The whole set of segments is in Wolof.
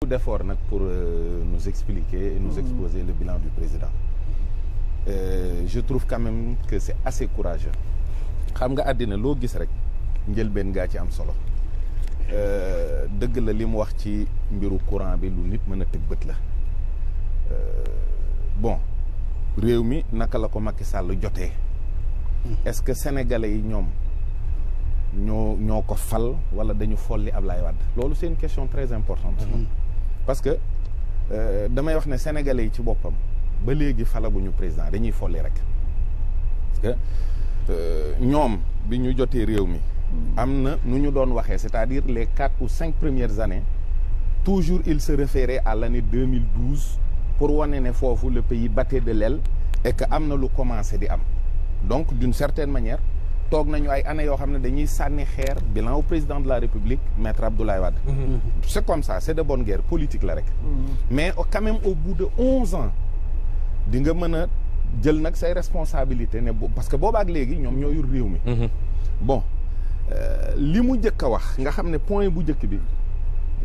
beaucoup d'efforts nag pour nous expliquer et nous exposer le bilan du président. Je trouve quand même que c'est assez courageux. xam nga àddina loo gis rek njëlbeen gaa ci am solo. dëgg la li mu wax ci mbiru courant bi lu nit mën a tëg bët la. bon réew mi naka la ko Macky Sall jotee. est-ce que sénégalais yi ñoom ñoo ko fal wala dañu folli Ablaye Wade. loolu c'est une question très importante. parce que damay wax ne sénégalais yi ci boppam ba léegi falaguñu président dañuy folli rek. parce que ñoom bi ñu jotee réew mi. am na nu ñu doon waxee c'est-à-dire les 4 ou 5 premières années toujours il se référait à l'année 2012 pour wane ne foofu le pays battait de l'aile et que am na lu commencé di am donc d'une certaine manière toog nañu ay années yoo xam ne dañuy sànni xeer bilan au président de la République maître Abdoulaye Wade. C'est comme ça c'est de bonne guerre politique la rek. mais quand même au bout de 11 ans di nga mën a jël nag say responsabilité ne parce que boobaak léegi ñoom ñoo yor réew mi. bon li mu njëkk a wax nga xam ne point bu njëkk bi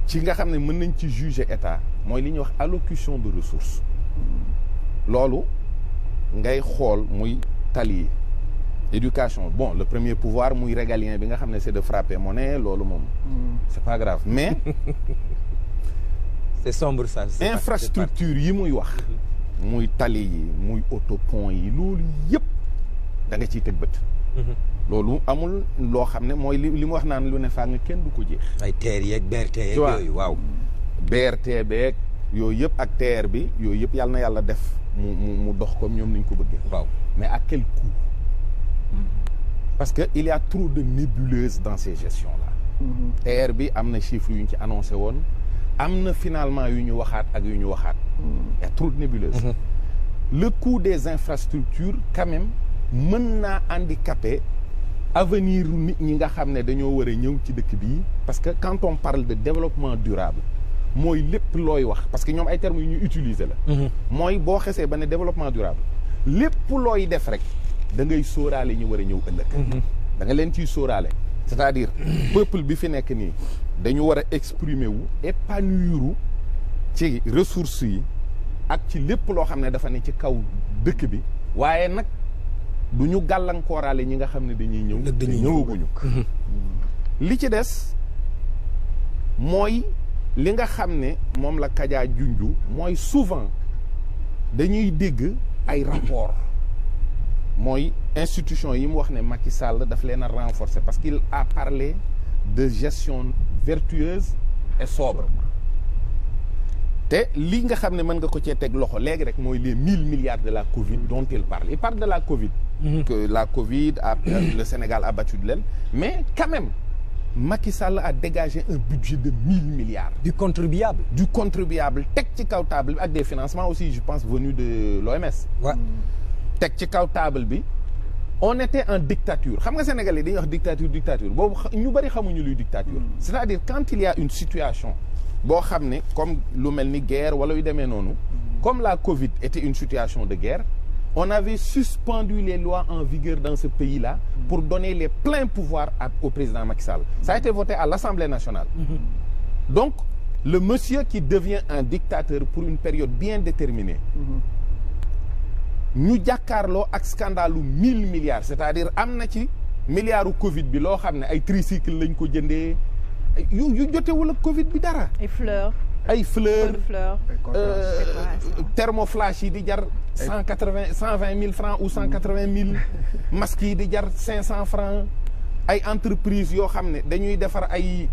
ci nga xam ne mën nañ ci juger état mooy li ñuy wax allocution de ressources. loolu ngay xool muy tali yi éducation bon le premier pouvoir muy régalien bi nga xam ne c'est de frapper monnaie loolu moom c'est pas grave mais c'est sombre ça. infrastructure yi muy wax muy tali yi muy autopont yi loolu yëpp da nga ciy teg bët. loolu amul loo xam ne mooy li mu wax naan lu ne faa nga kenn du ko jeex. ay TER yeeg BRT yeeg yooyu waaw. BRT beeg yooyu yëpp ak TER bi yooyu yëpp yàlla na yàlla def mu dox comme ñoom ni ñu ko bëggee. waaw mais à quel coût. parce que il y a trop de nébuleuses dans ces gestions là. TER bi am na chiffres yu ñu ci annoncé woon am na finalement yu ñu waxaat ak yu ñu waxaat. il y a trop de nébuleuses. le coût des infrastructures quand même mën naa handicaper avenir nit ñi nga xam ne dañoo war a ñëw ci dëkk bii parce que quand on parle de développement durable mooy lépp looy wax parce que ñoom ay termes yu ñu utiliser la. mooy boo xesee ba ne développement durable lépp looy def rek da ngay sóoraale ñu war a ñëw ëllëg. da nga leen ciy sóoraale. c'est-à-dire peuple bi fi nekk nii dañu war a exprimer wu épanouir ci ressources yi ak ci lépp loo xam ne dafa ne ci kaw dëkk bi waaye nag du ñu gàllankooraale ñi nga xam ne dañuy ñëw te ñëwaguñu. li ci des mooy li nga xam ne moom la Kaja junju mooy souvent dañuy dégg ay rapport mooy institution yi mu wax ne Macky Sall daf leen a renforcer parce qu'il a parlé de gestion vertueuse et sobre te li nga xam ne mën nga ko cee teg loxo léegi rek mooy les 1000 milliards de la Covid dont il parle de la Covid. que la Covid le Sénégal a battu de l'aile mais quand même Macky Sall a dégagé un budget de 1000 milliards. du contribuable teg ci kaw table bi ak des financements aussi je pense venus de l'OMS. Ouais. teg ci kaw table bi on était en dictature xam nga Sénégalais dañuy wax dictature boobu ñu bari xamuñu luy dictature. c'est-à-dire quand il y a une situation boo xam ne comme lu mel ni guerre wala yu demee noonu comme la Covid était une situation de guerre on avait suspendu les lois en vigueur dans ce pays-là pour donner les pleins pouvoirs au président Macky Sall. Ça a été voté à l'Assemblée nationale. Donc le monsieur qui devient un dictateur pour une période bien déterminée ñu jàkkaarloo ak scandalu 1000 milliards c'est-à-dire am na ci milliards Covid bi loo xam ne ay tricycle lañ ko jëndee yu jotewul ak Covid bi dara. ay fleurs thermoflash yi di jar 120 000 francs ou 180 000 masques yi di jar 500 francs ay entreprises yoo xam ne dañuy defar ay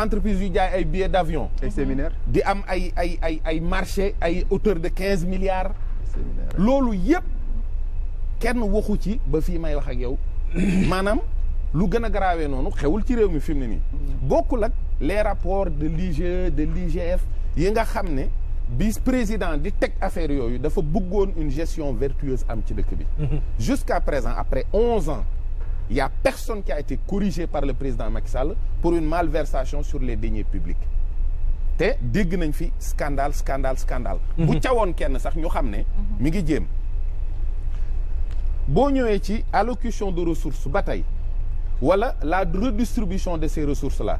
entreprises yu jaay ay billets d'avion ay séminaires di am ay marché ay hauteur de 15 milliards loolu yëpp kenn waxu ci ba fii may wax ak yow maanaam lu gën a garaawee noonu xewul ci réew mi fi mu ne nii bokkul ak les rapports de l'IGE de l'IGF yi nga xam ne bis président di teg affaire yooyu dafa bëggoon une gestion vertueuse am ci dëkk bi jusqu'à présent après 11 ans il y a personne qui a été corrigé par le président Macky Sall pour une malversation sur les deniers publics te dégg nañ fi scandale bu cawoon kenn sax ñu xam ne mi ngi jéem boo ñëwee ci allocution de ressources ba tey wala la redistribution de ces ressources là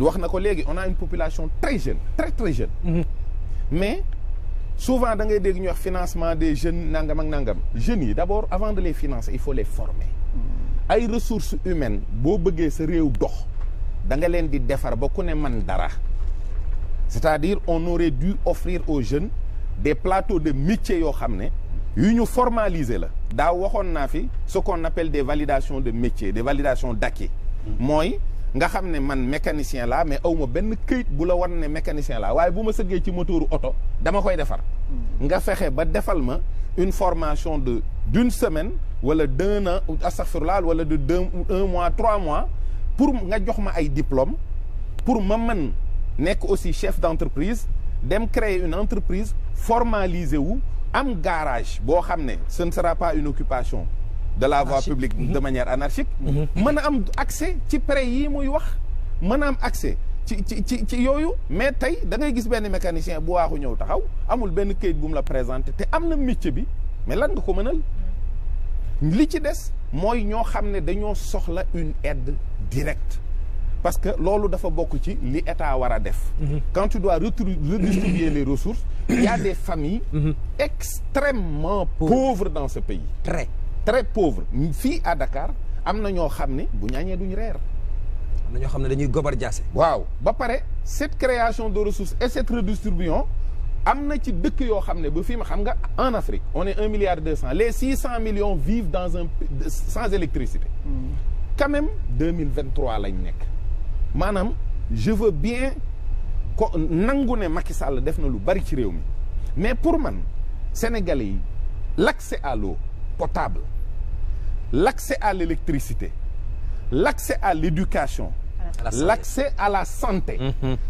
wax na ko léegi on a une population très jeune très jeune. Mais souvent da ngay dégg ñu wax financement des jeunes nangam ak nangam jeunes yi d'abord avant de les financer il faut les former. ay ressources humaines boo bëggee sa réew dox da nga leen di defar ba ku ne man dara. C'est-à-dire on aurait dû offrir aux jeunes des plateaux de métiers yoo xam ne yu ñu formaliser la. daaw waxoon naa fi ce qu'on appelle des validations de métiers des validations d'acquis. mooy nga xam ne man mécanicien laa mais awma benn këyit bu la wan ne mécanicien laa waaye bu ma sëggee ci moteuru oto dama koy defar. nga fexe ba defal ma une formation d'une semaine wala d'un an astaghfirullah wala de un mois 3 mois pour nga jox ma ay diplômes pour ma mën nekk aussi chef d'entreprise dem créer une entreprise formalisé wu am garage boo xam ne ce ne sera pas une occupation de la voie publique de manière anarchique mën a am accès ci prêt yi muy wax mën a am accès ci yooyu mais tey da ngay gis benn mécanicien bu waaxu ñëw taxaw amul benn këyit bu mu la présenté te am na métier bi mais lan nga ko mënal li ci des mooy ñoo xam ne dañoo soxla une aide directe parce que loolu dafa bokk ci li état war a def. Quand tu dois redistribuer les ressources il y a des familles extrêmement pauvres dans ce pays très pauvres fii à Dakar am na ñoo xam ne bu ñaañee duñ reer am na ñoo xam ne dañuy gobar jaase waaw ba pare cette création de ressources et cette redistribution am na ci dëkk yoo xam ne ba fii ma xam nga en Afrique on est 1,2 milliard les 600 millions vivent sans électricité quand même 2023 lañ nekk maanaam je veux bien ko nangu ne Macky Sall def na lu bari ci réew mi mais pour man Sénégalais yi l'accès à l'eau potable l'accès à l'électricité l'accès à l'éducation l'accès à la santé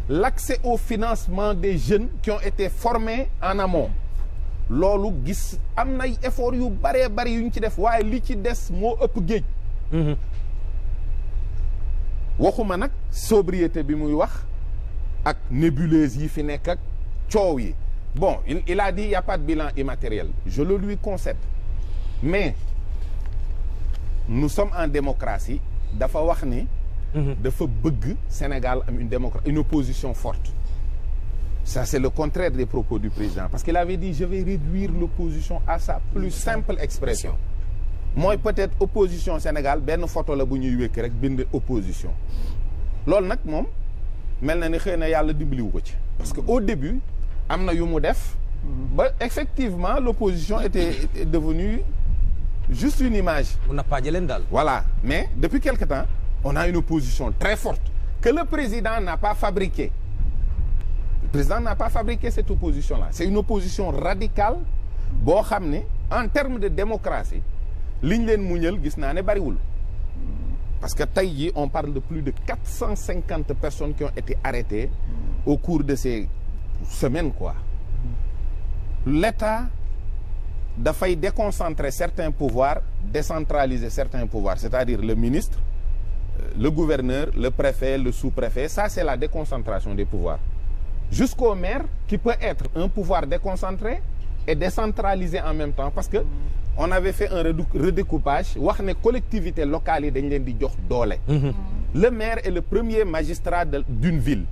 l'accès au financement des jeunes qui ont été formés en amont loolu gis am nay effort yu baree bari yu ñu ci def waaye li ci des moo ëpp géej waxuma nag sobriété bi muy wax ak nébuleuse yi fi nekk ak coow yi bon il a dit il y a pas de bilan immatériel je le lui concède mais nous sommes en démocratie dafa wax ni dafa bëgg Sénégal am une opposition forte ça c'est le contraire des propos du président parce qu'il avait dit je vais réduire l'opposition à sa plus simple expression mooy peut-être opposition Sénégal benn photo la bu ñuy wékk rek bind opposition loolu nag moom mel na ni xëy na yàlla dimbaliwu ko ci parce que au début am na yu mu def ba effectivement l'opposition était devenue juste une image mu nappaaje leen daal voilà mais depuis quelque temps on a une opposition très forte que le président n'a pas fabriqué le président n'a pas fabriqué cette opposition là c'est une opposition radicale boo xam ne en termes de démocratie liñ leen muñal gis naa ne bariwul parce que tey jii on parle de plus de 450 personnes qui ont été arrêtées au cours de ces semaines quoi l'État dafay déconcentrer certains pouvoirs décentraliser certains pouvoirs c'est-à-dire le ministre le gouverneur le préfet le sous-préfet ça c'est la déconcentration des pouvoirs jusqu'au maire qui peut être un pouvoir déconcentré et décentralisé en même temps parce que on avait fait un redécoupage wax ne collectivités locales yi dañ leen di jox doole le maire est le premier magistrat d'une ville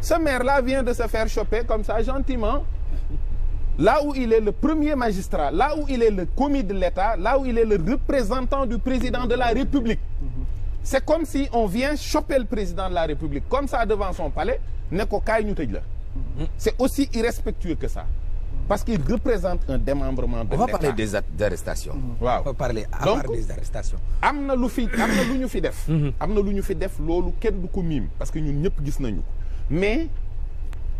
ce maire-là vient de se faire choper comme ça gentiment là où il est le premier magistrat là où il est le commis de l'État là où il est le représentant du président de la République c'est comme si on vient choper le président de la République comme ça devant son palais ne ko kaay ñu tëj la c'est aussi irrespectueux que ça parce qu'il représente un démembrement de l'État. On va parler des arrestations. waaw on va parler à part des arrestations. am na lu ñu fi def. am na lu ñu fi def loolu kenn du ko miim parce que ñun ñëpp gis nañu ko mais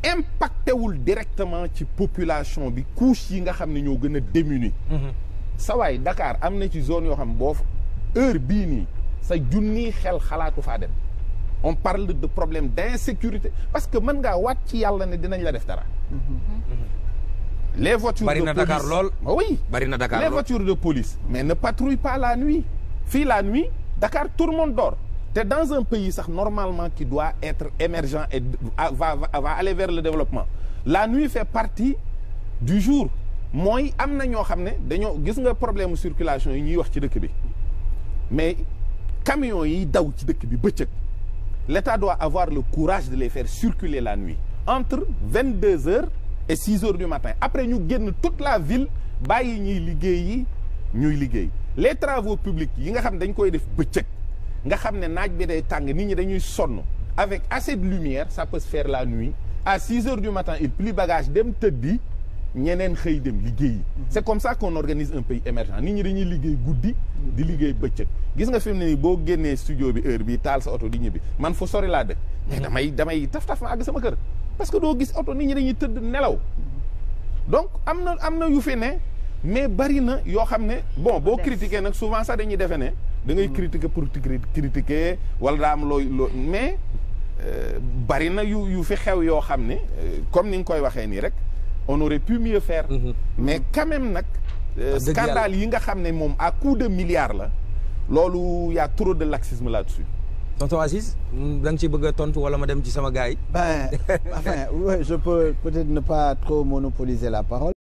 impacté wul directement ci population bi couche yi nga xam ne ñoo gën a démunis. sa waay Dakar am na ci zone yoo xam boo heure bii nii sa junni xel xalaatu faa dem on parle de problème d'insécurité parce que mën ngaa waat ci yàlla ne dinañ la def dara. Les voitures bari de na police Dakar lool. oui bari na Dakar les lool. voitures de police mais ne patrouillent pas la nuit fii la nuit Dakar tout le monde dort te dans un pays sax normalement qui doit être émergent et va aller vers le développement la nuit fait partie du jour mooy am na ñoo xam ne dañoo gis nga problème circulation yi ñuy wax ci dëkk bi mais camions yi daw ci dëkk bi bëccëg l'État doit avoir le courage de les faire circuler la nuit entre 22h et 6h du matin après ñu génn toute la ville bàyyi ñuy liggéey ñuy liggéey les travaux publics yi nga xam ne dañ koy def bëccëg nga xam ne naaj bi day tàng nit ñi dañuy sonn avec assez de lumière ça peut se faire la nuit à 6h du matin il plie bagage dem tëddi ñeneen xëy dem liggéeyi c'est comme ça qu'on organise un pays émergent nit ñi dañuy liggéey guddi di liggéey bëccëg gis nga fi mu ne nii boo génnee studio bi heure bi taal sa oto di ñibbi man fu sori laa dëkk mais damay taf ma àgg sama kër parce que doo gis oto nit ñi dañuy tëdd nelaw donc am na yu fi ne mais bari na yoo xam ne bon boo critiquer nag souvent sax dañuy defe ne da ngay critiquer pour critiquer wala daa am looy mais bari na yu fi xew yoo xam ne comme ni nga koy waxee nii rek on aurait pu mieux faire mais quand même nag scandale yi nga xam ne moom à coup de milliards la loolu y a trop de laxisme là-dessus. tonton Aziz da nga ci bëgg a tontu wala ma dem ci sama gars yi. Enfin, ouais, je peux peut-être ne pas trop monopoliser la parole.